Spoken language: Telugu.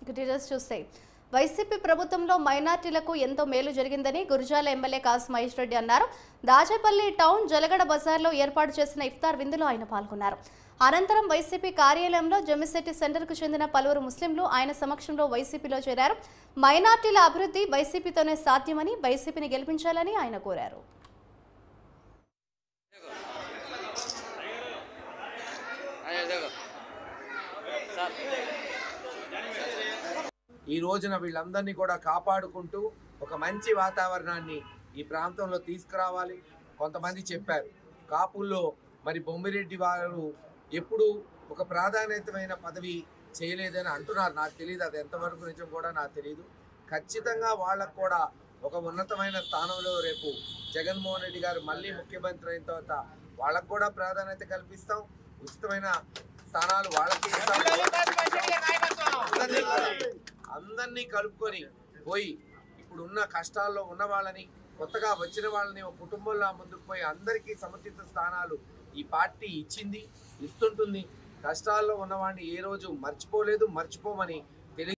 డీటెయిల్స్ చూస్తే వైసీపీ ప్రభుత్వంలో మైనార్టీలకు ఎంతో మేలు జరిగిందని గురజాల ఎమ్మెల్యే కాసు మహేష్ రెడ్డి అన్నారు. దాచేపల్లి టౌన్ జలగడ బజార్లో ఏర్పాటు చేసిన ఇఫ్తార్ విందులో ఆయన పాల్గొన్నారు. అనంతరం వైసీపీ కార్యాలయంలో జమ్మిశెట్టి సెంటర్కు చెందిన పలువురు ముస్లింలు ఆయన సమక్షంలో వైసీపీలో చేరారు. మైనార్టీల అభివృద్ధి వైసీపీతోనే సాధ్యమని, వైసీపీని గెలిపించాలని ఆయన కోరారు. ఈ రోజున వీళ్ళందరినీ కూడా కాపాడుకుంటూ ఒక మంచి వాతావరణాన్ని ఈ ప్రాంతంలో తీసుకురావాలి. కొంతమంది చెప్పారు కాపుల్లో మరి బొమ్మిరెడ్డి వారు ఎప్పుడు ఒక ప్రాధాన్యతమైన పదవి చేయలేదని అంటున్నారు. నాకు తెలియదు, అది ఎంతవరకు నిజం కూడా నాకు తెలియదు. ఖచ్చితంగా వాళ్ళకు కూడా ఒక ఉన్నతమైన స్థానంలో రేపు జగన్మోహన్ రెడ్డి గారు మళ్ళీ ముఖ్యమంత్రి అయిన తర్వాత వాళ్ళకు కూడా ప్రాధాన్యత కల్పిస్తాం. ఉచితమైన స్థానాలు వాళ్ళకి అందరినీ కలుపుకొని పోయి ఇప్పుడు ఉన్న కష్టాల్లో ఉన్న వాళ్ళని, కొత్తగా వచ్చిన వాళ్ళని ఒక కుటుంబంలో ముందుకు పోయి అందరికీ సముచిత స్థానాలు ఈ పార్టీ ఇచ్చింది, ఇస్తుంటుంది. కష్టాల్లో ఉన్నవాడిని ఏ రోజు మర్చిపోలేదు, మర్చిపోమని